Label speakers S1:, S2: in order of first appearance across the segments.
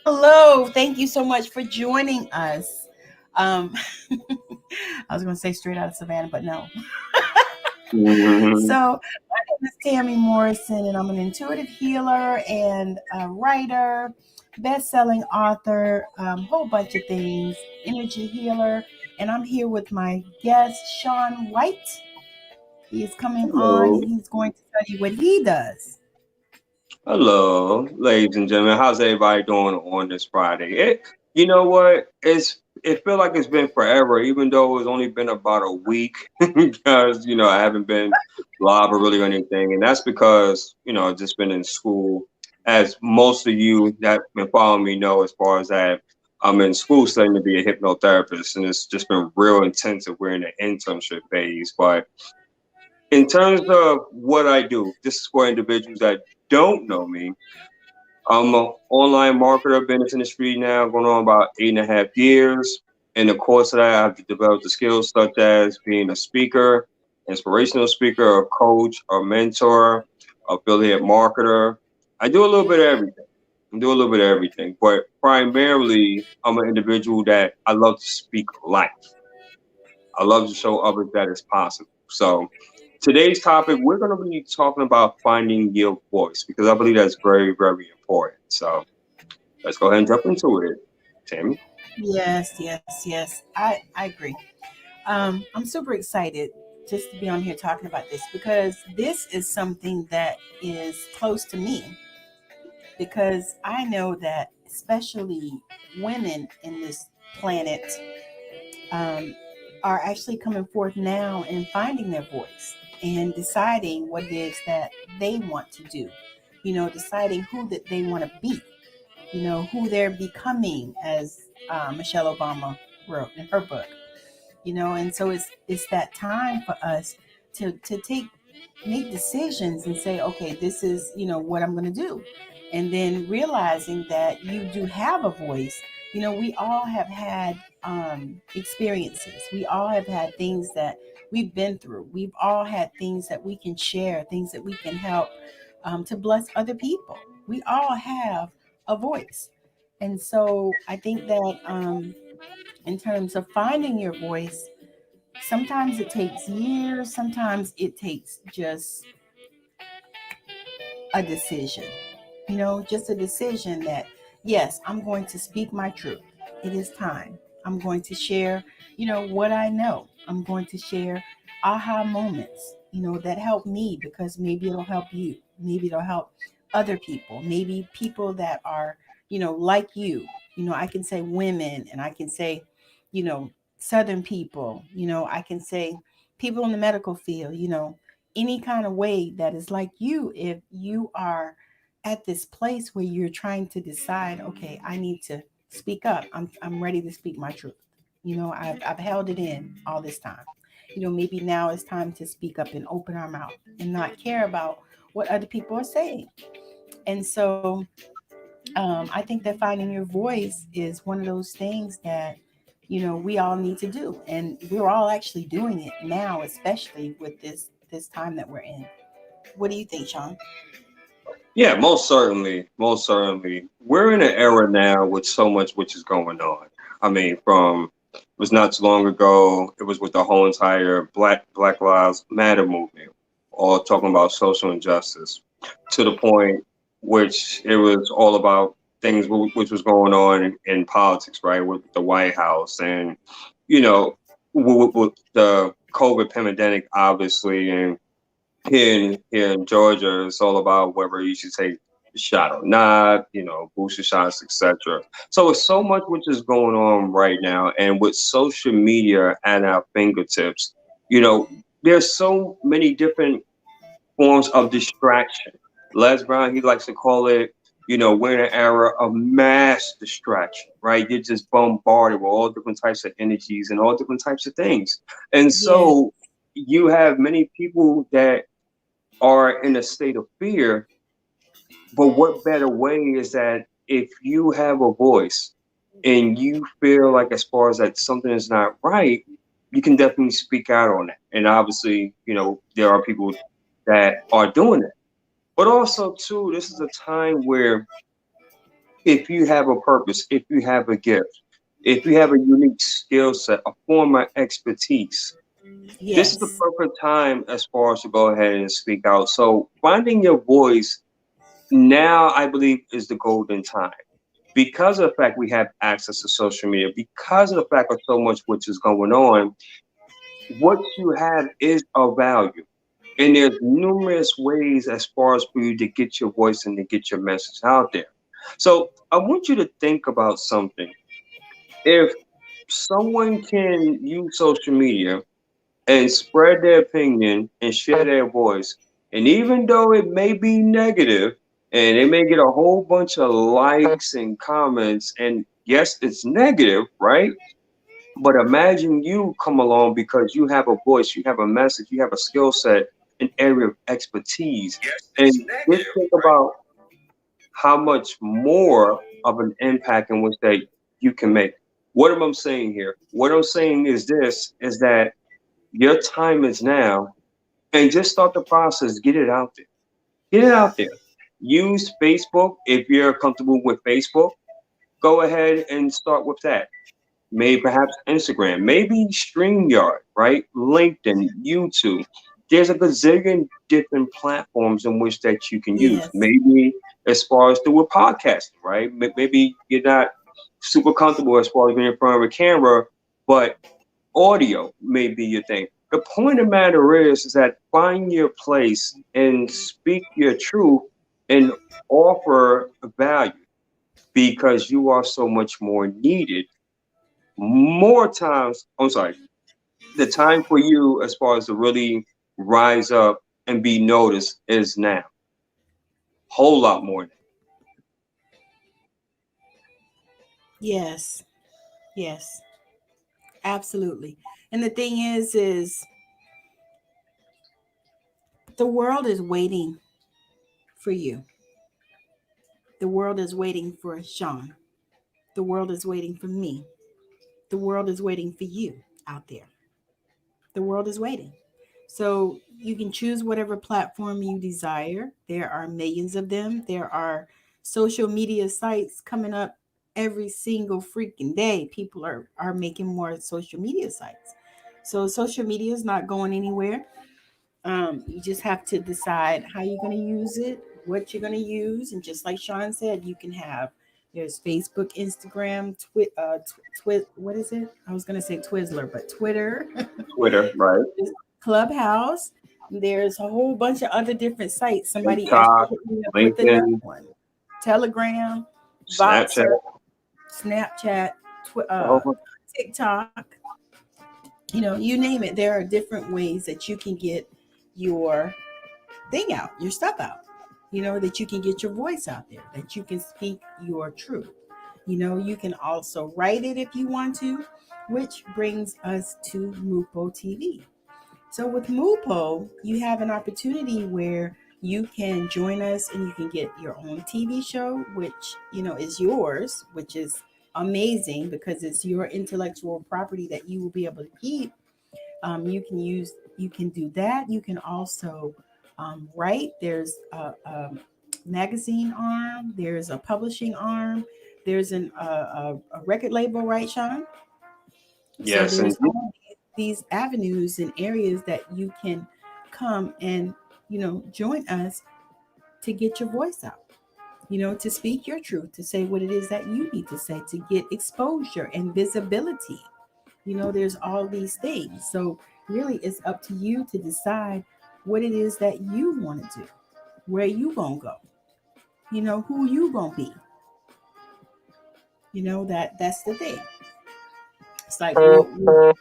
S1: Hello, thank you so much for joining us. Um, I was going to say straight out of Savannah, but no. So,
S2: Mhm.
S1: my name is Tammy Morrison, and I'm an intuitive healer and a writer, best-selling author, whole bunch of things, energy healer, and I'm here with my guest, Shawn White. He is coming on,
S2: Hello,
S1: and he's going to tell you what he does.
S2: hello, ladies and gentlemen. How's everybody doing on this Friday? You know what? It feel like it's been forever, even though it's only been about a week because I haven't been live or really or anything, and that's because I've just been in school, as most of you that been following me know. As far as that, I'm in school studying to be a hypnotherapist, and it's just been real intensive. We're in the internship phase, but in terms of what I do, this is for individuals that don't know me. I'm an online marketer. I've been in this industry now going on about 8.5 years. In the course of that, I've developed the skills such as being a speaker, inspirational speaker, a coach, a mentor, affiliate marketer. I do a little bit of everything. I do a little bit of everything, but primarily, I'm an individual that I love to speak life. I love to show others that it's possible. So, today's topic, we're going to be talking about finding your voice because I believe that's very, very important. So, let's go ahead and jump into it, Tammy.
S1: Yes, yes, yes. I agree. I'm super excited just to be on here talking about this because this is something that is close to me because I know that especially women in this planet um, are actually coming forth now and finding their voice and deciding what it is that they want to do. Deciding who that they want to be. Who they're becoming, as Michelle Obama wrote in her book. And so it's that time for us to make decisions and say, okay, this is what I'm going to do, and then realizing that you do have a voice. We all have had experiences. We all have had things that we've been through. We've all had things that we can share, things that we can help to bless other people. We all have a voice. And so I think that in terms of finding your voice, sometimes it takes years, sometimes it takes just a decision. Just a decision that, yes, I'm going to speak my truth. It is time. I'm going to share, what I know. I'm going to share aha moments, that help me because maybe it'll help you. Maybe it'll help other people. Maybe people that are, like you. I can say women and I can say, you know, Southern people, I can say people in the medical field, any kind of way that is like you. If you are at this place where you're trying to decide, okay, I need to speak up. I'm ready to speak my truth. I've held it in all this time. Maybe now it's time to speak up and open our mouth and not care about what other people are saying. And so I think that finding your voice is one of those things that we all need to do, and we're all actually doing it now, especially with this time that we're in. What do you think, Sean?
S2: Yeah, most certainly, most certainly. We're in an era now with so much which is going on. I mean, from it was not too long ago, it was with the whole entire Black Lives Matter movement, all talking about social injustice, to the point which it was all about things which was going on in politics, right, with the White House and you know with the COVID pandemic, obviously, and here in Georgia, it's all about whether you should take the shot or not, booster shots, etc. So it's so much which is going on right now, and with social media at our fingertips, you know, there's so many different forms of distraction. Les Brown, he likes to call it, we're in an era of mass distraction, right? You're just bombarded with all different types of energies and all different types of things. And
S1: Yeah.
S2: so you have many people that are in a state of fear. But what better way is that if you have a voice and you feel like, as far as that something is not right, you can definitely speak out on that. And obviously, there are people that are doing it. But also, too, this is a time where If you have a purpose, if you have a gift, if you have a unique skill set, a form of expertise, this is the
S1: Yes.
S2: perfect time as far as to go ahead and speak out. So finding your voice now, I believe, is the golden time because of the fact we have access to social media, because of the fact of so much which is going on. What you have is of value. And there's numerous ways as far as for you to get your voice and to get your message out there. So I want you to think about something. If someone can use social media and spread their opinion and share their voice, and even though it may be negative and they may get a whole bunch of likes and comments, and yes, it's negative, right? But imagine you come along because you have a voice, you have a message, you have a skill set, an area of expertise. And just think about how much more of an impact in which that you can make. What am I saying here? What I'm saying is this is that your time is now and just start the process, get it out there. Get it out there. Use Facebook if you're comfortable with Facebook. Go ahead and start with that. Maybe perhaps Instagram, maybe StreamYard, right? LinkedIn, YouTube. There's a gazillion different platforms in which that you can use.
S1: Yes.
S2: Maybe as far as doing podcasting, right? Maybe you're not super comfortable as far as being in front of a camera, but audio may be your thing. The point of the matter is that find your place and speak your truth and offer value because you are so much more needed more times. I'm sorry, the time for you as far as to really rise up and be noticed is now. Whole lot more now.
S1: Yes. Yes. Absolutely. And the thing is the world is waiting for you. The world is waiting for Shawn. The world is waiting for me. The world is waiting for you out there. The world is waiting. So you can choose whatever platform you desire. There are millions of them. There are social media sites coming up every single freaking day. People are making more social media sites. So social media is not going anywhere. You just have to decide how you're going to use it, what you're going to use, and just like Shawn said, you can have there's Facebook, Instagram, what is it? I was going to say Twizzler, but Twitter,
S2: Twitter, right?
S1: Clubhouse. There's a whole bunch of other different sites. Somebody actually
S2: TikTok,
S1: hit me up with another
S2: LinkedIn,
S1: one. Telegram,
S2: Snapchat.
S1: Boxer, Snapchat,
S2: Oh,
S1: TikTok. You name it. There are different ways that you can get your thing out, your stuff out. That you can get your voice out there, that you can speak your truth. You can also write it if you want to, which brings us to Mupo TV. So with Mupo, you have an opportunity where you can join us and you can get your own TV show, which, is yours, which is amazing because it's your intellectual property that you will be able to keep. You can do that. You can also write. There's a magazine arm, there's a publishing arm, there's a record label, right, Shawn? So
S2: yes,
S1: there's
S2: indeed.
S1: all these avenues and areas that you can come and join us to get your voice out, to speak your truth, to say what it is that you need to say, to get exposure and visibility. There's all these things. So really it's up to you to decide what it is that you want to do, where you gonna go, who you gonna be. That's the thing. It's like okay.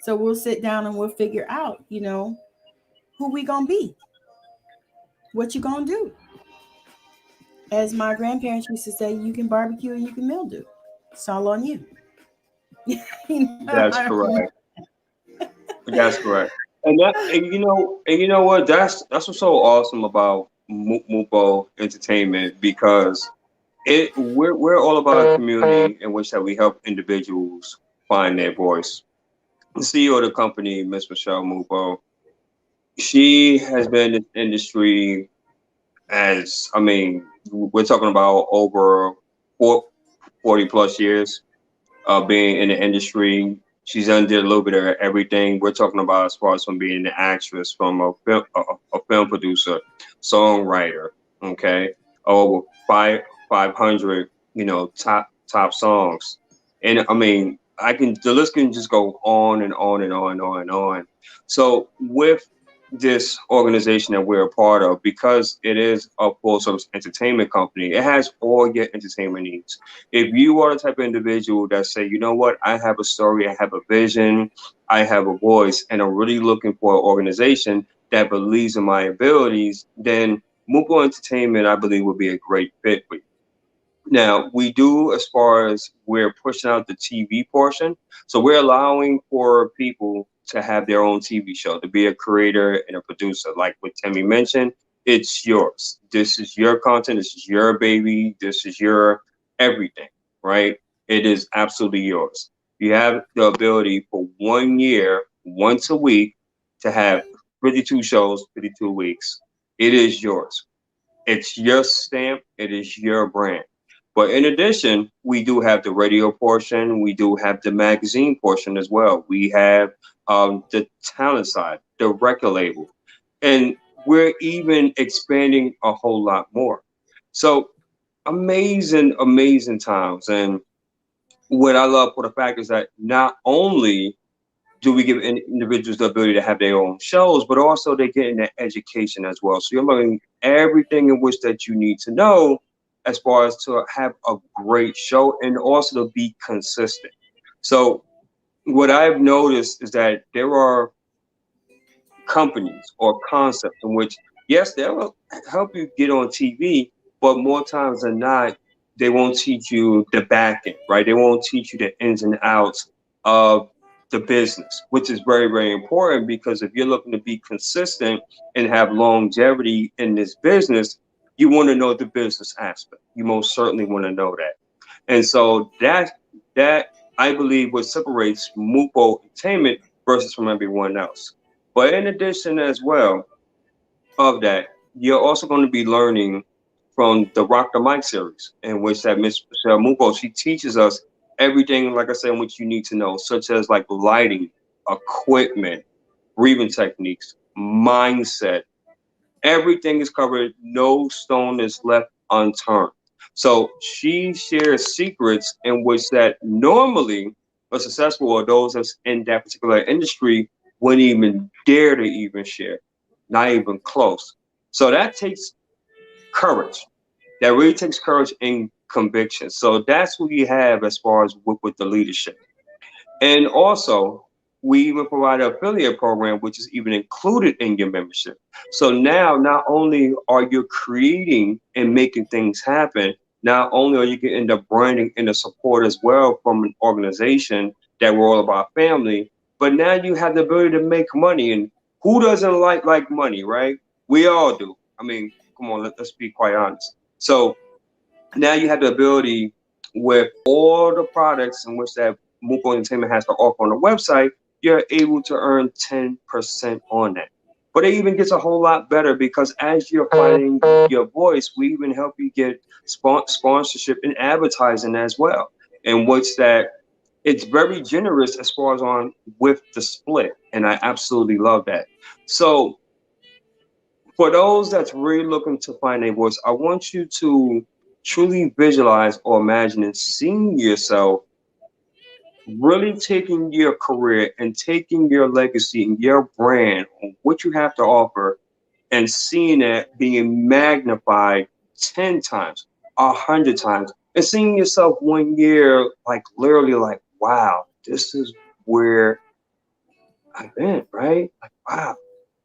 S1: So we'll sit down and we'll figure out, who we gonna be, what you gonna do. As my grandparents used to say, you can barbecue and you can mildew. It's all on you.
S2: That's
S1: I don't
S2: correct. That's correct. And you know what? That's what's so awesome about Mupo Entertainment because we're all about a community in which that we help individuals find their voice. The CEO of the company, Miss Michelle Mupo, She has been in the industry as, I mean, we're talking about over four, 40 plus years being in the industry. She's done did a little bit of everything. We're talking about as far as from being an actress, from a film producer, songwriter, okay, over 500, top songs. And I mean, the list can just go on and on and on and on and on. So with this organization that we're a part of, because it is a full service entertainment company, it has all your entertainment needs. If you are the type of individual that say, you know what, I have a story, I have a vision, I have a voice, and I'm really looking for an organization that believes in my abilities, then Mupo Entertainment, I believe, would be a great fit for you. Now, we do, as far as we're pushing out the TV portion, so we're allowing for people to have their own TV show, to be a creator and a producer. Like what Timmy mentioned, it's yours. This is your content. This is your baby. This is your everything, right? It is absolutely yours. You have the ability for 1 year, once a week, to have 52 shows, 52 weeks. It is yours. It's your stamp. It is your brand. But in addition, we do have the radio portion. We do have the magazine portion as well. We have the talent side, the record label, and we're even expanding a whole lot more. So amazing, amazing times. And what I love for the fact is that not only do we give individuals the ability to have their own shows, but also they get in that education as well. So you're learning everything in which that you need to know as far as to have a great show and also to be consistent. So what I've noticed is that there are companies or concepts in which, yes, they will help you get on TV, but more times than not, they won't teach you the back end, right? They won't teach you the ins and outs of the business, which is very, very important because if you're looking to be consistent and have longevity in this business, you want to know the business aspect. You most certainly want to know that. And so that I believe what separates Mupo Entertainment versus from everyone else. But in addition as well of that, you're also going to be learning from the Rock the Mic series, in which that Miss Michelle Mupo, she teaches us everything, like I said, in which you need to know, such as like lighting, equipment, breathing techniques, mindset, everything is covered. No stone is left unturned. So she shares secrets in which that normally a successful or those that's in that particular industry wouldn't even dare to even share, not even close. So that takes courage. That really takes courage and conviction. So that's what you have as far as with the leadership. And also, we even provide an affiliate program, which is even included in your membership. So now, not only are you creating and making things happen, not only are you getting the branding and the support as well from an organization that we're all about family, but now you have the ability to make money. And who doesn't like money, right? We all do. I mean, come on, let's be quite honest. So now you have the ability with all the products in which that Mupo Entertainment has to offer on the website, you're able to earn 10% on that. But it even gets a whole lot better because as you're finding your voice, we even help you get sponsorship and advertising as well. And what's that? It's very generous as far as on with the split. And I absolutely love that. So for those that's really looking to find a voice, I want you to truly visualize or imagine and seeing yourself really taking your career and taking your legacy and your brand on what you have to offer and seeing it being magnified 10 times, 100 times, and seeing yourself 1 year like literally like, wow, this is where I've been, right? Like, wow,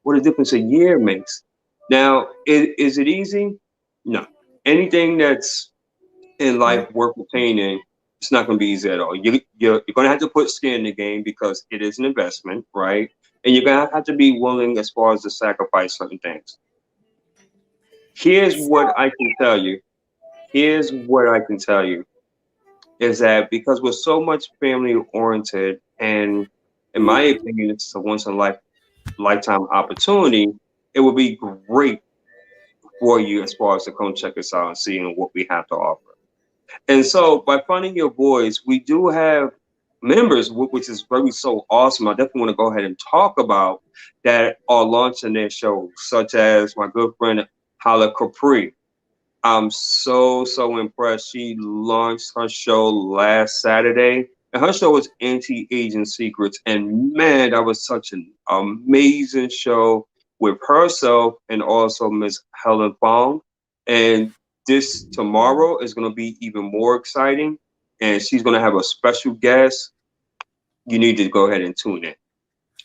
S2: what a difference a year makes. Now, is it easy? No. Anything that's in life worth attaining, it's not going to be easy at all. You're going to have to put skin in the game because it is an investment, right? And you're going to have to be willing as far as to sacrifice certain things. Here's
S1: So,
S2: what I can tell you. Here's what I can tell you is that because we're so much family oriented, and in my opinion, it's a once in a life. lifetime opportunity, it would be great for you as far as to come check us out and seeing what we have to offer. And so by finding your voice, we do have members, which is very so awesome. I definitely want to go ahead and talk about that are launching their shows, such as my good friend Hala Capri. I'm so impressed. She launched her show last Saturday, and her show was Anti-Aging Secrets. And man, that was such an amazing show with herself and also Miss Helen Fong. And this tomorrow is going to be even more exciting. And she's going to have a special guest. You need to go ahead and tune in.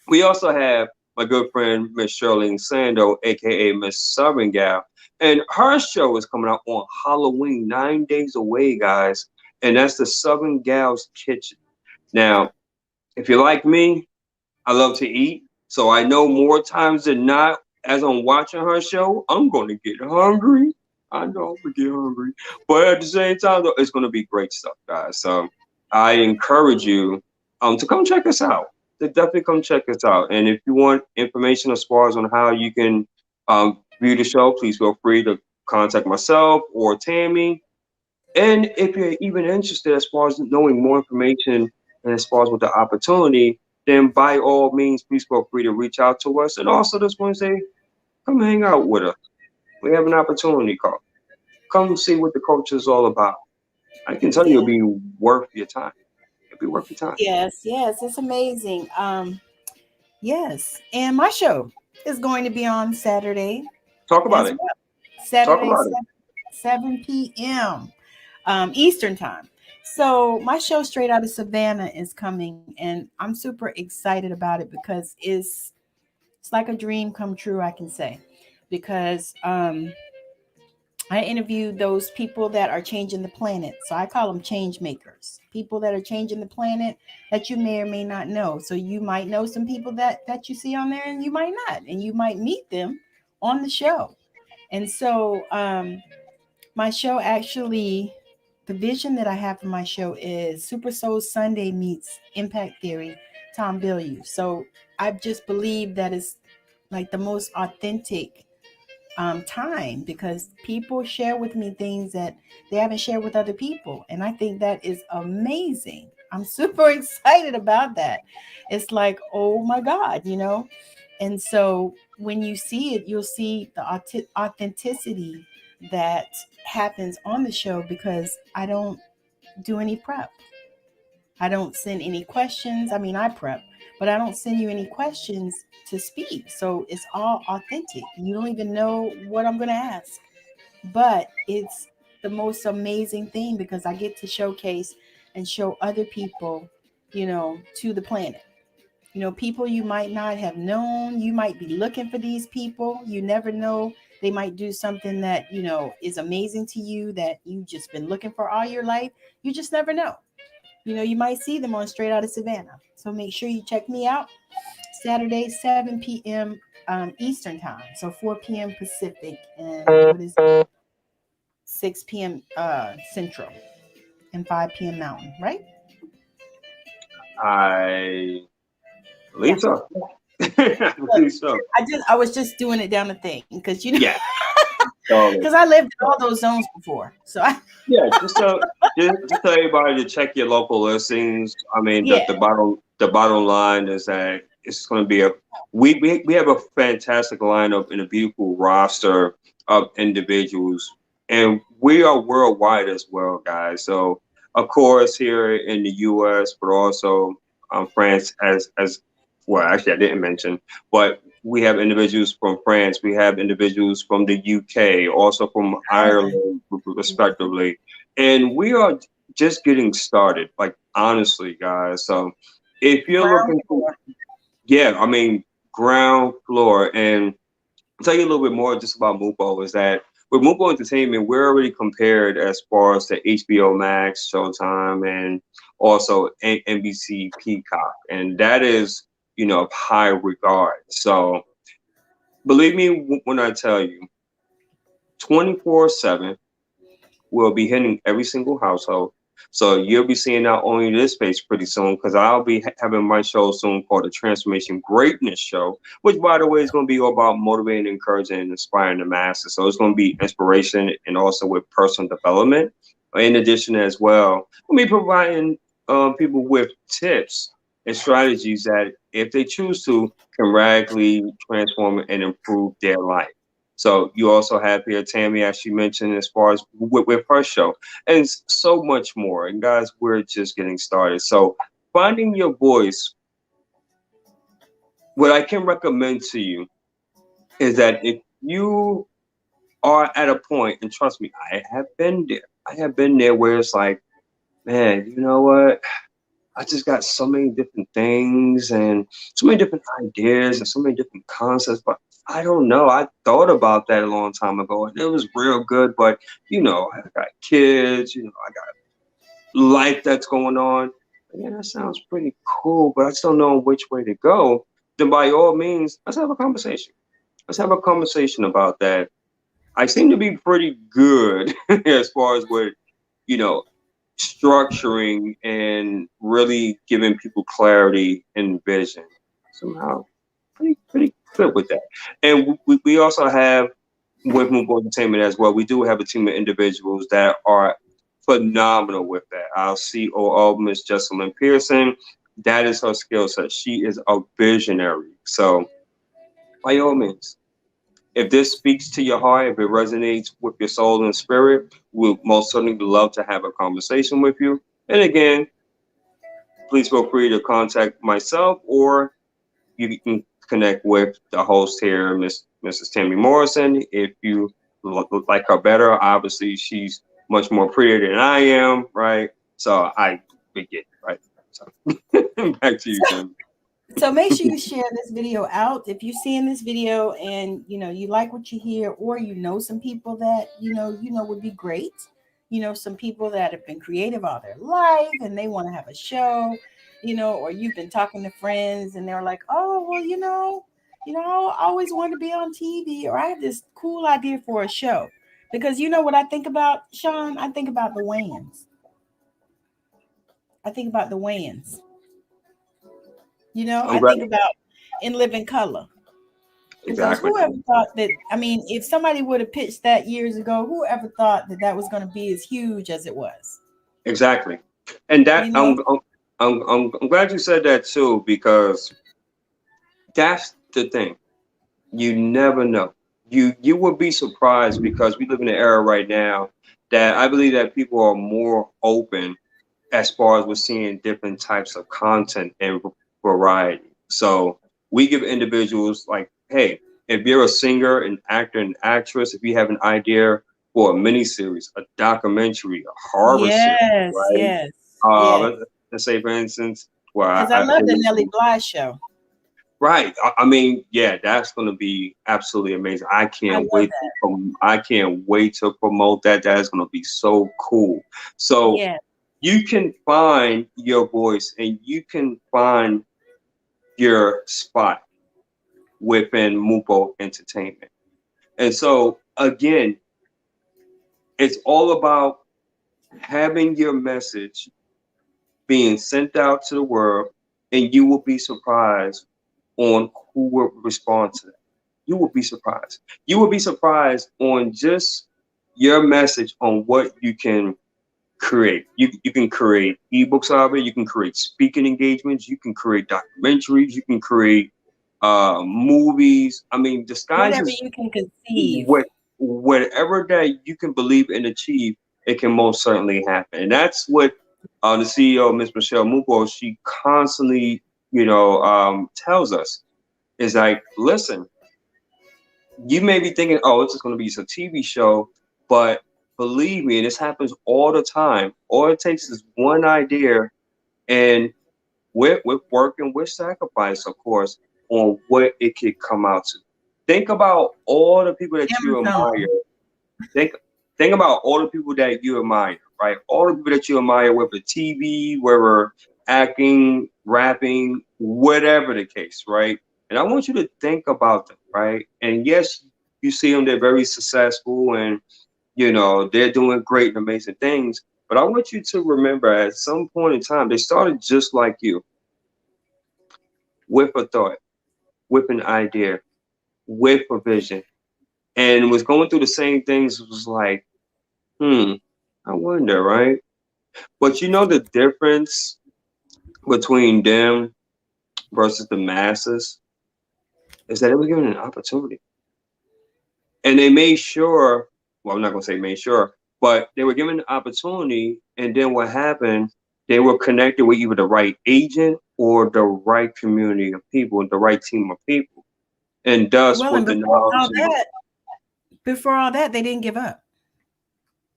S2: We also have my good friend Miss Shirley Sando, aka Miss Southern Gal, and her show is coming out on Halloween, 9 days away, guys. And that's the Southern Gal's Kitchen. Now, if you're like me, I love to eat, so I know more times than not, as I'm watching her show, I'm going to get hungry. I know I'm going to get hungry, but at the same time, though, it's going to be great stuff, guys. So I encourage you to come check us out. To definitely come check us out. And if you want information as far as on how you can view the show, please feel free to contact myself or Tammy. And if you're even interested as far as knowing more information and as far as with the opportunity, then by all means, please feel free to reach out to us. And also this Wednesday, come hang out with us. We have an opportunity call. Come see what the culture is all about. I can tell you it'll
S1: Yeah.
S2: be worth your time. It'll be worth your time.
S1: Yes, yes, it's amazing. Yes, and my show is going to be on Saturday
S2: Talk about
S1: as
S2: it.
S1: well.
S2: Talk
S1: Saturday,
S2: about it.
S1: 7 p.m. Eastern time. So my show Straight Out of Savannah is coming, and I'm super excited about it because it's like a dream come true, I can say, because I interviewed those people that are changing the planet. So I call them change makers. People that are changing the planet that you may or may not know. So you might know some people that you see on there and you might not. And you might meet them on the show. And so my show actually, the vision that I have for my show is Super Soul Sunday meets Impact Theory, Tom Bilyeu. So I just believe that it's like the most authentic time because people share with me things that they haven't shared with other people. And I think that is amazing. I'm super excited about that. It's like, oh my God, you know? And so when you see it, you'll see the authenticity that happens on the show because I don't do any prep. I don't send any questions. I mean, I prep, but I don't send you any questions to speak. So it's all authentic. You don't even know what I'm going to ask. But it's the most amazing thing because I get to showcase and show other people, to the planet. People you might not have known. You might be looking for these people. You never know. They might do something that, is amazing to you that you've just been looking for all your life. You just never know. You might see them on Straight Out of Savannah. So make sure you check me out Saturday, 7 p.m. Eastern time. So 4 p.m. Pacific and what is it? 6 p.m. Central and 5 p.m. Mountain, right?
S2: I
S1: Yeah.
S2: believe so. I
S1: Look,
S2: believe so.
S1: I was just doing it down the thing because
S2: Yeah. So
S1: because I lived in all those zones before. So I
S2: yeah, just tell everybody to check your local listings. I mean,
S1: yeah.
S2: the bottom line is that it's going to be we have a fantastic lineup and a beautiful roster of individuals, and we are worldwide as well, guys. So of course here in the U.S., but also France as well. Actually, I didn't mention, but we have individuals from France, we have individuals from the UK, also from
S1: Ireland.
S2: Ireland, respectively, and we are just getting started. Like honestly, guys. So if you're
S1: Ground
S2: looking for,
S1: floor.
S2: yeah, I mean, ground floor, and I'll tell you a little bit more just about Mupo is that with Mupo Entertainment, we're already compared as far as the HBO Max, Showtime, and also NBC Peacock, and that is of high regard. So believe me when I tell you, 24/7 will be hitting every single household. So you'll be seeing not only this space pretty soon, because I'll be having my show soon called the Transformation Greatness Show, which, by the way, is going to be all about motivating, encouraging, and inspiring the masses. So it's going to be inspiration and also with personal development. In addition, as well, we'll be providing people with tips and strategies that, if they choose to, can radically transform and improve their life. So you also have here Tammy, as she mentioned, as far as with her show, and so much more. And guys, we're just getting started. So finding your voice, what I can recommend to you is that if you are at a point, and trust me, I have been there. I have been there where it's like, man, you know what? I just got so many different things and so many different ideas and so many different concepts, but I don't know. I thought about that a long time ago and it was real good, but I got kids, I got life that's going on. Yeah, that sounds pretty cool, but I just don't know which way to go. Then by all means, let's have a conversation. Let's have a conversation about that. I seem to be pretty good as far as what, you know, structuring and really giving people clarity and vision. Somehow, pretty good with that. And we also have with Moonboy Entertainment as well. We do have a team of individuals that are phenomenal with that. Our COO, Miss Jesselyn Pearson, that is her skill set. She is a visionary. So by all means, if this speaks to your heart, if it resonates with your soul and spirit, we'll most certainly love to have a conversation with you. And again, please feel free to contact myself, or you can connect with the host here, Mrs. Tammy Morrison. If you like her better, obviously she's much more prettier than I am, right? So we get it, right? So back to you, Tammy.
S1: So make sure you share this video out. If you're seeing this video and you like what you hear, or some people that would be great. Some people that have been creative all their life and they want to have a show, or you've been talking to friends and they're like, oh well, I always wanted to be on TV, or I have this cool idea for a show. Because you know what I think about, Shawn? I think about the Wayans. I think about the Wayans.
S2: I'm
S1: I
S2: glad.
S1: think about In Living Color. Because
S2: Exactly,
S1: whoever thought that, I mean, if somebody would have pitched that years ago, whoever thought that that was going to be as huge as it was?
S2: exactly. And that
S1: You know?
S2: I'm glad you said that too, because that's the thing. You never know. You will be surprised, because we live in an era right now that I believe that people are more open as far as we're seeing different types of content and variety. So we give individuals like, hey, if you're a singer, an actor, an actress, if you have an idea for a miniseries, a documentary, a horror series,
S1: Yes,
S2: right?
S1: yes, yes.
S2: Let's say, for instance, well,
S1: Because I love the Nelly Bly show.
S2: right. I mean, yeah, that's going to be absolutely amazing.
S1: I love that.
S2: I can't wait to promote that. That is going to be so cool. So
S1: Yeah.
S2: you can find your voice and you can find your spot within Mupo Entertainment. And so again, it's all about having your message being sent out to the world, and you will be surprised on who will respond to that. You will be surprised. You will be surprised on just your message on what you can create. You can create ebooks of it. You can create speaking engagements. You can create documentaries. You can create movies. I mean, the skies
S1: Whatever
S2: is
S1: you can conceive.
S2: what whatever that you can believe and achieve, it can most certainly happen. And that's what the CEO, Miss Michelle Mupo, she constantly, tells us is like, listen, you may be thinking, oh, it's just going to be some TV show, but believe me, and this happens all the time. All it takes is one idea, and with work and with sacrifice, of course, on what it could come out to. Think about all the people that you admire.
S1: Amazon.
S2: Think think about all the people that you admire, right? All the people that you admire, whether TV, whether acting, rapping, whatever the case, right? And I want you to think about them, right? And yes, you see them; they're very successful, and they're doing great and amazing things. But I want you to remember at some point in time, they started just like you, with a thought, with an idea, with a vision, and was going through the same things. Was like, hmm, I wonder, right? But you know the difference between them versus the masses is that they were given an opportunity. And they made sure, well, I'm not going to say made sure, but they were given the opportunity. And then what happened, they were connected with either the right agent or the right community of people, the right team of people. And thus,
S1: Well, and
S2: with the knowledge and
S1: before all that, they didn't give up.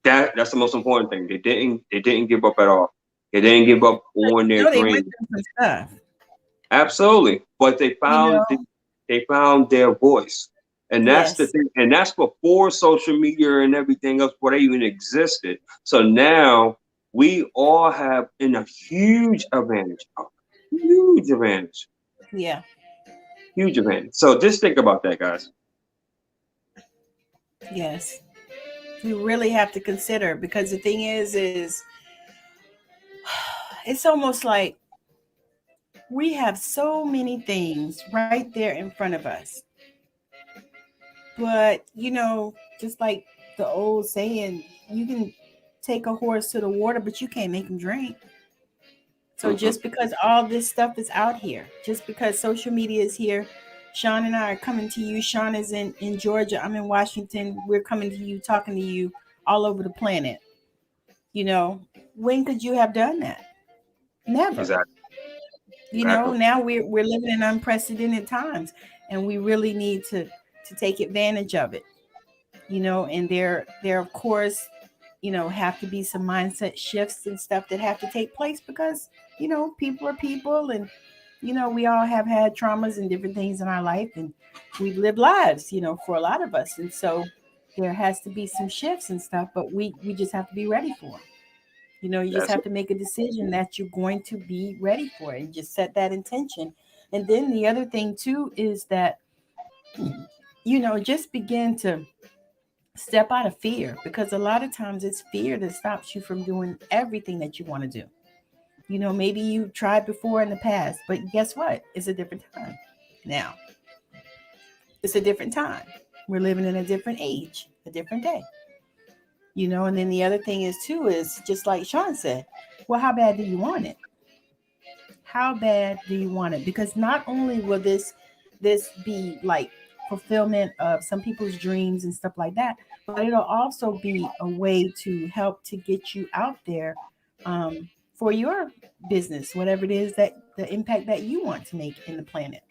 S2: that's the most important thing. They didn't give up at all. They didn't give up on their
S1: No, they went
S2: dream.
S1: through some stuff.
S2: Absolutely. But
S1: You know,
S2: they found their voice. And that's the
S1: yes,
S2: thing. And that's before social media and everything else, before they even existed. So now we all have a huge advantage. A huge advantage.
S1: yeah,
S2: Huge advantage. So just think about that, guys.
S1: yes. We really have to consider because the thing is it's almost like we have so many things right there in front of us. But, just like the old saying, you can take a horse to the water, but you can't make him drink. So
S2: Hmm.
S1: just because all this stuff is out here, just because social media is here, Sean and I are coming to you. Sean is in Georgia. I'm in Washington. We're coming to you, talking to you all over the planet. You know, when could you have done that? Never.
S2: Exactly. Exactly.
S1: Now we're living in unprecedented times, and we really need to take advantage of it. And there of course, have to be some mindset shifts and stuff that have to take place because people are people, and we all have had traumas and different things in our life, and we've lived lives, for a lot of us, and so there has to be some shifts and stuff, but we just have to be ready for them. You just
S2: That's
S1: have
S2: it.
S1: to make a decision that you're going to be ready for it and just set that intention. And then the other thing too is that just begin to step out of fear, because a lot of times it's fear that stops you from doing everything that you want to do. Maybe you tried before in the past, but guess what? It's a different time now. It's a different time. We're living in a different age, a different day. And then the other thing is too is just like Sean said, well, how bad do you want it? How bad do you want it? Because not only will this be like fulfillment of some people's dreams and stuff like that, but it'll also be a way to help to get you out there, for your business, whatever it is, that the impact that you want to make in the planet.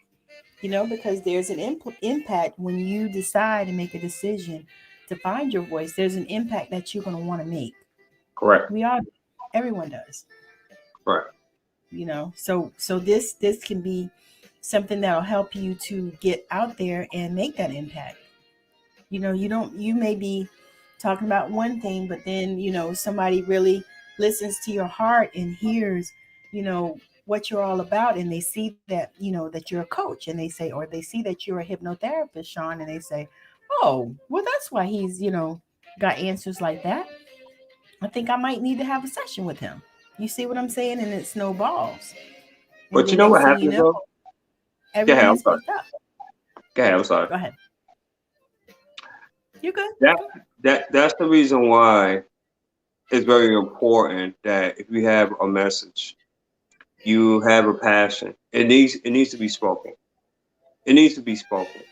S1: Because there's an impact when you decide and make a decision to find your voice. There's an impact that you're going to want to make.
S2: Correct.
S1: We all, everyone does.
S2: Correct.
S1: So this can be something that'll help you to get out there and make that impact. You may be talking about one thing, but then somebody really listens to your heart and hears what you're all about, and they see that that you're a coach, and they say, or they see that you're a hypnotherapist, Sean, and they say, oh, well, that's why he's got answers like that. I think I might need to have a session with him. You see what I'm saying? And it snowballs. And
S2: But
S1: the
S2: you know what
S1: next thing you
S2: happens
S1: know,
S2: though? Go ahead.
S1: everyone
S2: I'm
S1: is
S2: sorry.
S1: picked up.
S2: Go ahead. I'm sorry.
S1: Go ahead. You're good.
S2: That that's the reason why it's very important that if you have a message, you have a passion. It needs to be spoken. It needs to be spoken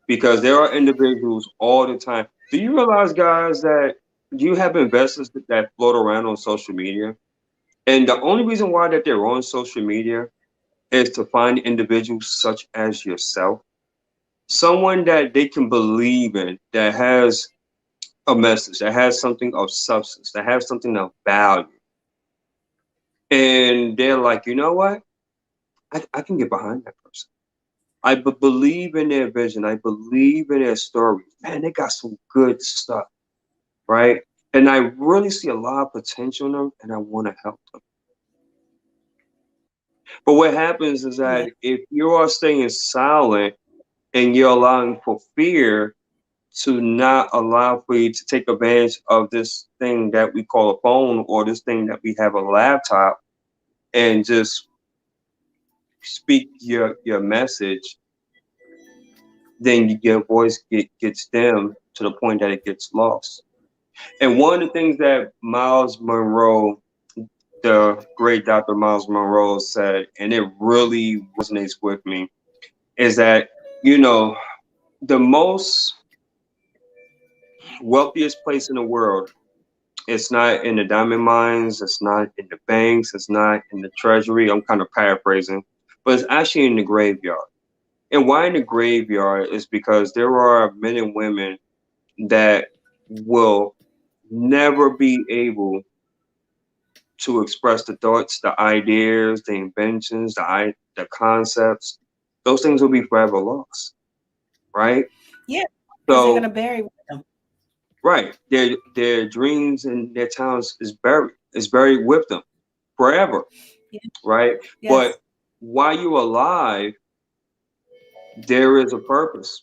S2: because there are individuals all the time. Do you realize, guys, that you have investors that float around on social media, and the only reason why that they're on social media is to find individuals such as yourself, someone that they can believe in, that has a message, that has something of substance, that has something of value, and they're like, you know what? I can get behind that person. Believe in their vision. I believe in their stories. Man, they got some good stuff, right? And I really see a lot of potential in them, and I want to help them. But what happens is
S1: Yeah.
S2: that if you are staying silent and you're allowing for fear to not allow for you to take advantage of this thing that we call a phone or this thing that we have a laptop and just speak your message, then your voice gets dim to the point that it gets lost. And one of the things that Miles Monroe, the great Dr. Miles Monroe said, and it really resonates with me, is that, you know, the most wealthiest place in the world, it's not in the diamond mines, it's not in the banks, it's not in the treasury. I'm kind of paraphrasing, but it's actually in the graveyard. And why in the graveyard is because there are men and women that will never be able to express the thoughts, the ideas, the inventions, the concepts. Those things will be forever lost, right?
S1: Yeah, because they're gonna
S2: So,
S1: bury them.
S2: right, their dreams and their talents is buried with them forever,
S1: Yeah.
S2: right?
S1: Yes.
S2: But while you're alive, there is a purpose.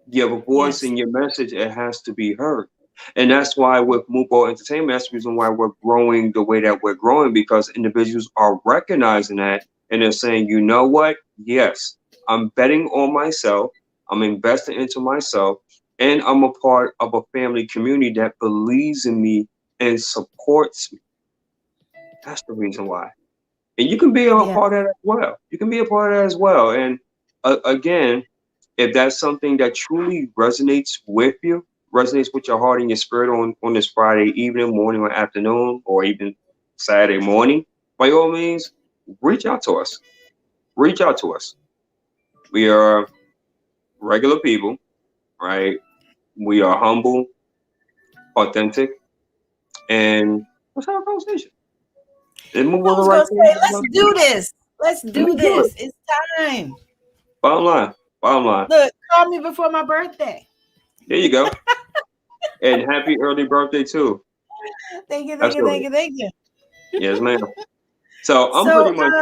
S2: You have a voice
S1: Yes.
S2: in your message, it has to be heard. And that's why with Mupo Entertainment, that's the reason why we're growing the way that we're growing, because individuals are recognizing that and they're saying, you know what? Yes, I'm betting on myself, I'm investing into myself, and I'm a part of a family community that believes in me and supports me. That's the reason why. And you can be a
S1: Yeah.
S2: part of that as well. You can be a part of that as well. And again, if that's something that truly resonates with you, resonates with your heart and your spirit on this Friday evening, morning, or afternoon, or even Saturday morning, by all means, reach out to us. Reach out to us. We are regular people, right? We are humble, authentic, and let's have a conversation and move
S1: I
S2: on the
S1: was
S2: right
S1: gonna
S2: things.
S1: say, let's do this. Let's
S2: Let me
S1: do
S2: do it.
S1: this. It's time.
S2: Bottom line. Bottom line.
S1: Look, call me before my birthday.
S2: There you go. And happy early birthday too.
S1: Thank you, thank you, thank
S2: Absolutely.
S1: you, thank you.
S2: Yes, ma'am. So I'm
S1: So,
S2: pretty much,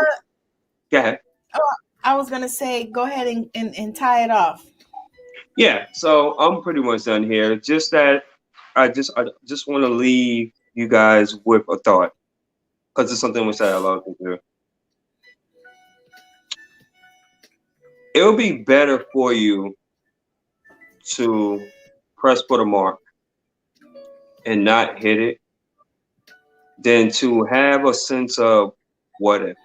S2: go ahead.
S1: oh, I was gonna say, go ahead and tie it off.
S2: Yeah, so I'm pretty much done here. Just that I just want to leave you guys with a thought because it's something we say a lot to do. It would be better for you to press for the mark and not hit it than to have a sense of what if.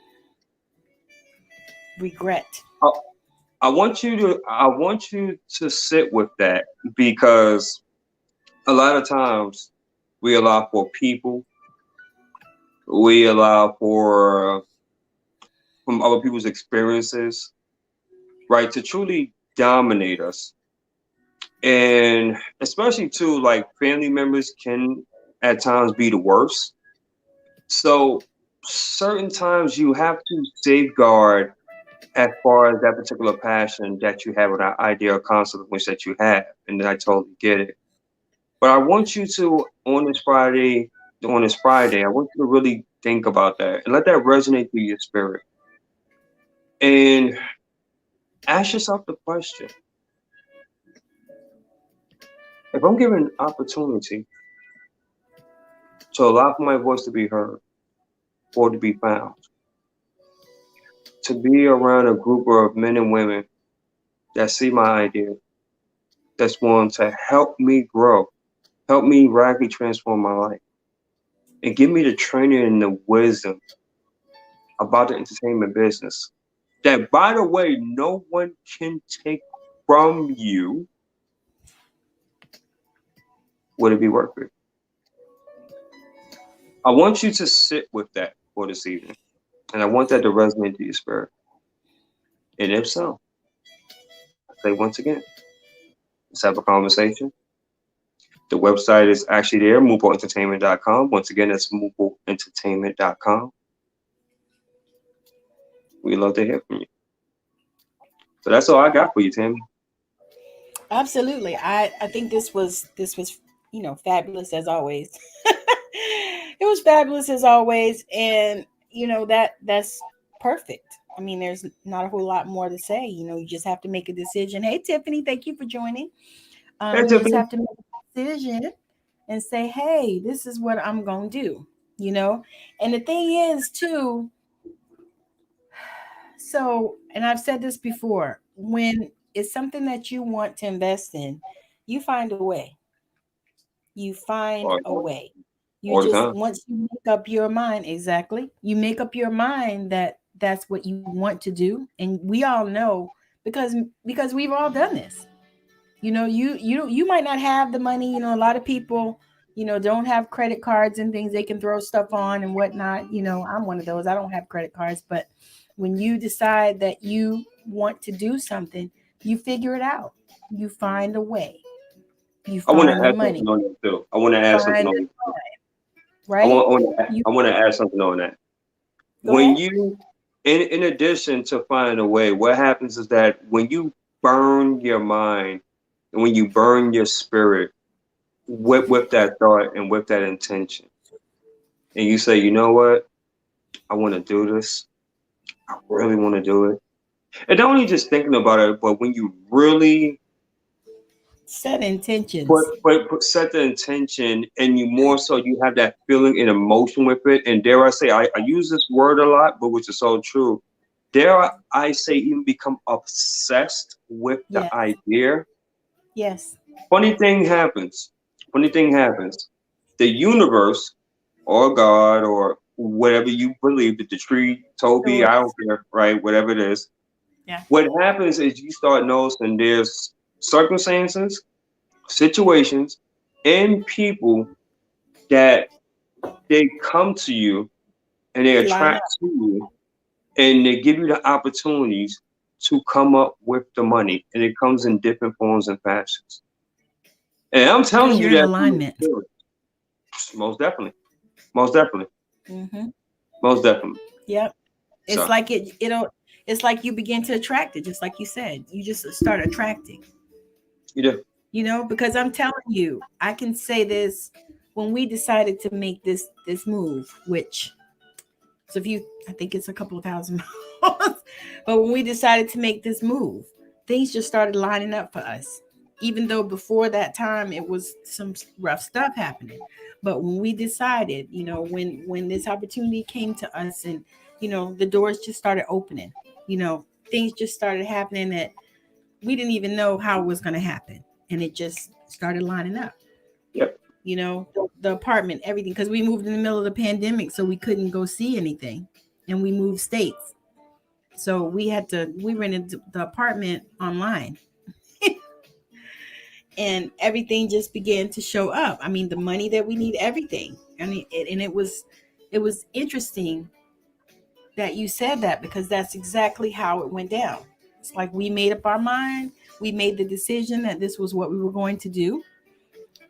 S1: Regret.
S2: I, I want you to sit with that because a lot of times we allow for people, we allow for from other people's experiences, right, to truly dominate us. And especially too, like family members can at times be the worst. So certain times you have to safeguard as far as that particular passion that you have or that idea or concept of which that you have. And I totally get it. But I want you to on this Friday, I want you to really think about that and let that resonate through your spirit. And ask yourself the question, if I'm given an opportunity to allow for my voice to be heard or to be found, to be around a group of men and women that see my idea, that's willing to help me grow, help me radically transform my life, and give me the training and the wisdom about the entertainment business. That, by the way, no one can take from you, would it be worth it? I want you to sit with that for this evening, and I want that to resonate to your spirit. And if so, I say once again, let's have a conversation. The website is actually there, mupoentertainment.com. Once again, that's mupoentertainment.com. We love to hear from you. So that's all I got for you, Tammy.
S1: Absolutely. I think this was fabulous as always. It was fabulous as always, and that's perfect. I mean, there's not a whole lot more to say. You just have to make a decision. Hey, Tiffany, thank you for joining.
S2: Hey,
S1: You just
S2: Tiffany.
S1: have to make a decision and say, hey, this is what I'm going to do, you know? And the thing is, too, so, and I've said this before, when it's something that you want to invest in, you find a way. You find
S2: All,
S1: a way. You
S2: all the
S1: just,
S2: time.
S1: once you make up your mind, exactly, you make up your mind that that's what you want to do. And we all know because we've all done this. You might not have the money. A lot of people don't have credit cards and things they can throw stuff on and whatnot. I'm one of those. I don't have credit cards, but when you decide that you want to do something, you figure it out. You find a way. You
S2: I want to
S1: find the
S2: add
S1: money.
S2: something on that too. I want to
S1: You
S2: add something
S1: find
S2: on
S1: it,
S2: that.
S1: right. You
S2: I want to add something on that.
S1: go
S2: When
S1: ahead.
S2: you, in addition to find a way, what happens is that when you burn your mind and when you burn your spirit with that thought and with that intention, and you say, you know what, I want to do this. I really want to do it. And not only just thinking about it, but when you really
S1: Set intentions.
S2: set the intention and you more so you have that feeling and emotion with it. And dare I say, I use this word a lot, but which is so true. Dare I say, even become obsessed with the
S1: Yes.
S2: idea.
S1: Yes.
S2: Funny thing happens. Funny thing happens. The universe or God or whatever you believe that the tree, Toby, I don't
S1: Source.
S2: care, right? Whatever it is.
S1: Yeah.
S2: What happens is you start noticing there's circumstances, situations, and people that they come to you and they
S1: Line
S2: attract
S1: up.
S2: to you and they give you the opportunities to come up with the money. And it comes in different forms and fashions. And I'm
S1: Because
S2: telling you
S1: you're in
S2: that through
S1: alignment.
S2: experience. Most definitely. Most definitely.
S1: Hmm.
S2: Most definitely.
S1: Yep. It's
S2: So
S1: like it's like you begin to attract it, just like you said. You just start attracting,
S2: you do.
S1: because I'm telling you, I can say this when we decided to make this move, which so if you I think it's a couple of thousand dollars, but when we decided to make this move, things just started lining up for us. Even though before that time it was some rough stuff happening. But when we decided, when this opportunity came to us and the doors just started opening, things just started happening that we didn't even know how it was going to happen, and it just started lining up.
S2: Yep.
S1: The apartment, everything, because we moved in the middle of the pandemic, so we couldn't go see anything, and we moved states, so we rented the apartment online, and everything just began to show up. I mean, the money that we need, everything. I mean, it was interesting that you said that, because that's exactly how it went down. It's like we made up our mind, we made the decision that this was what we were going to do.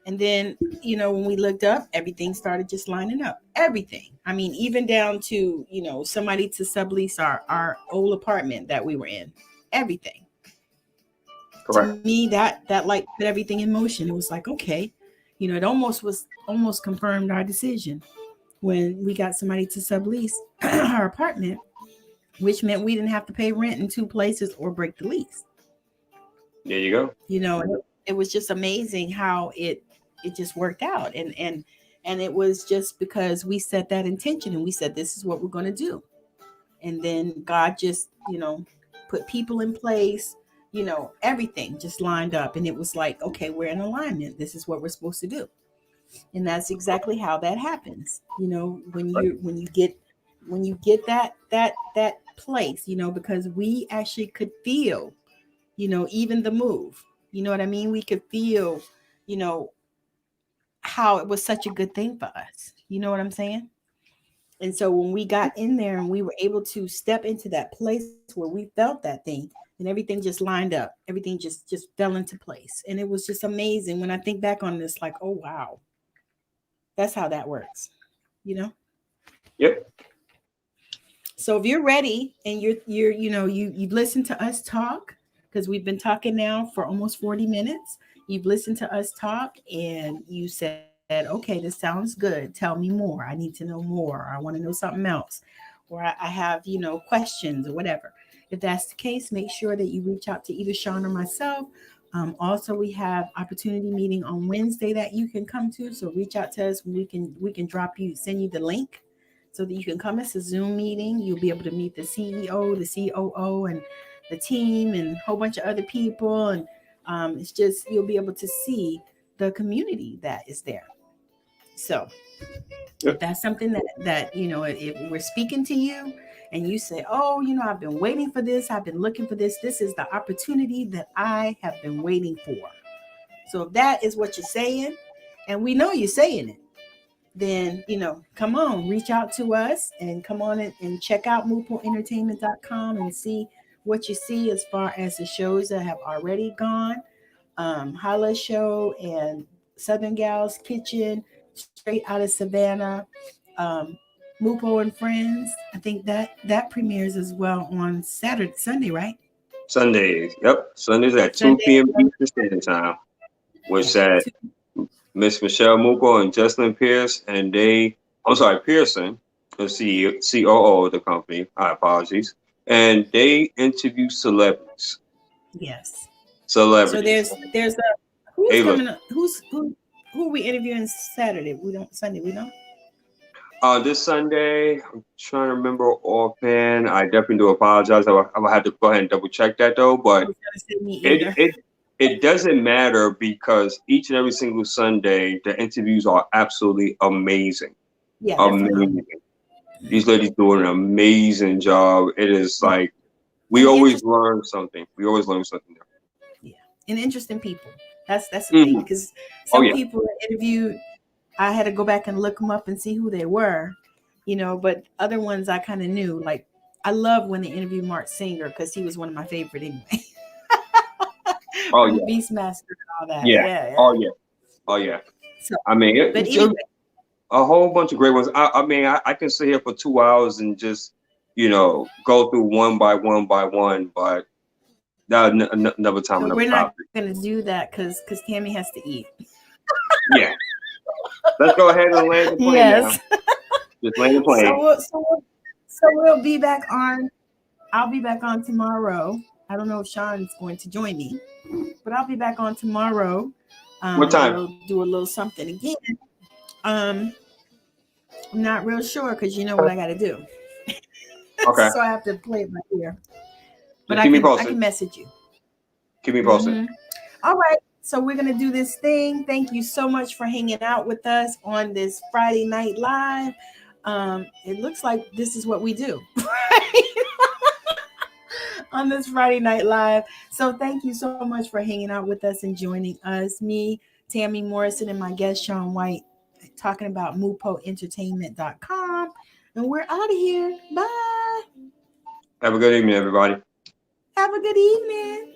S1: And then, when we looked up, everything started just lining up. Everything. I mean, even down to, somebody to sublease our old apartment that we were in. Everything. To
S2: Correct.
S1: me, that like put everything in motion. It was like, okay, it almost confirmed our decision when we got somebody to sublease our apartment, which meant we didn't have to pay rent in two places or break the lease.
S2: There you go.
S1: It was just amazing how it just worked out, and it was just because we set that intention and we said this is what we're going to do, and then God just put people in place, everything just lined up, and it was like, okay, we're in alignment, this is what we're supposed to do. And that's exactly how that happens,
S2: Right.
S1: when you get that place, because we actually could feel, even the move, you know what I mean, we could feel, you know how it was such a good thing for us, you know what I'm saying. And so when we got in there and we were able to step into that place where we felt that thing, and everything just lined up, everything just fell into place, and it was just amazing. When I think back on this, like, oh wow, that's how that works, you know.
S2: Yep.
S1: So if you're ready and you've listened to us talk, because we've been talking now for almost 40 minutes. You've listened to us talk and you said, okay, this sounds good. Tell me more. I need to know more. I want to know something else. or I have, questions or whatever. If that's the case, make sure that you reach out to either Shawn or myself. Also, we have opportunity meeting on Wednesday that you can come to. So reach out to us. We can send you the link so that you can come. It's a Zoom meeting. You'll be able to meet the CEO, the COO, and the team, and a whole bunch of other people. And it's just you'll be able to see the community that is there. So
S2: Yeah.
S1: if that's something that if we're speaking to you and you say, oh, I've been waiting for this, I've been looking for this is the opportunity that I have been waiting for. So if that is what you're saying, and we know you're saying it, then come on, reach out to us and come on and check out mupoentertainment.com and see what you see as far as the shows that have already gone. Hala Show and Southern Gals Kitchen, straight out of Savannah. um, Mupo and Friends. I think that premieres as well on Sunday, right?
S2: Sundays. Yep. Sundays at 2
S1: Sunday.
S2: p.m. Eastern Standard Time.
S1: Yeah.
S2: Which that Miss Michelle Mupo and Jocelyn Pierce, and I'm sorry, Pearson, the CEO, COO of the company. I apologies. And they interview celebrities.
S1: Yes. So
S2: Celebrities.
S1: there's a who's
S2: A-list.
S1: coming up, who are we interviewing Saturday? We don't Sunday, we don't.
S2: This Sunday, I'm trying to remember offhand. I definitely do apologize. I will have to go ahead and double check that though.
S1: I
S2: But
S1: was gonna say me
S2: it
S1: either.
S2: it it doesn't matter because each and every single Sunday the interviews are absolutely amazing.
S1: Yeah, they're phenomenal.
S2: Amazing. These ladies do an amazing job. It is
S1: Yeah.
S2: like we
S1: And
S2: always
S1: interesting.
S2: learn something. We always learn something
S1: Yeah. And interesting people. That's the
S2: new.
S1: thing. Because
S2: Oh
S1: some
S2: yeah.
S1: people are interviewed, I had to go back and look them up and see who they were, but other ones I kind of knew. Like, I love when they interviewed Mark Singer because he was one of my favorite anyway.
S2: Oh
S1: From the
S2: yeah.
S1: Beastmaster and all that.
S2: Yeah.
S1: Yeah, yeah.
S2: Oh yeah. Oh yeah.
S1: So,
S2: I mean,
S1: but
S2: it's
S1: anyway,
S2: just a whole bunch of great ones. I mean, I can sit here for 2 hours and just go through one by one by one, but that another time,
S1: but
S2: another
S1: we're not
S2: topic.
S1: going to do that because Tammy has to eat.
S2: Yeah. Let's go ahead and land the plane now.
S1: Yes.
S2: Just land the
S1: So
S2: plane.
S1: we'll be back on. I'll be back on tomorrow. I don't know if Sean's going to join me, but I'll be back on tomorrow.
S2: What time?
S1: We'll do a little something again. Um, I'm not real sure because you know what I got to do,
S2: Okay.
S1: so I have to play it by ear. But
S2: Just
S1: I
S2: keep me
S1: can
S2: posted.
S1: message you.
S2: Keep me posted.
S1: Hmm. All right. So we're gonna do this thing. Thank you so much for hanging out with us on this Friday night live. It looks like this is what we do, right? On this Friday night live. So thank you so much for hanging out with us and joining us. Me, Tammy Morrison, and my guest Shawn White talking about mupoentertainment.com. And we're out of here. Bye.
S2: Have a good evening, everybody.
S1: Have a good evening.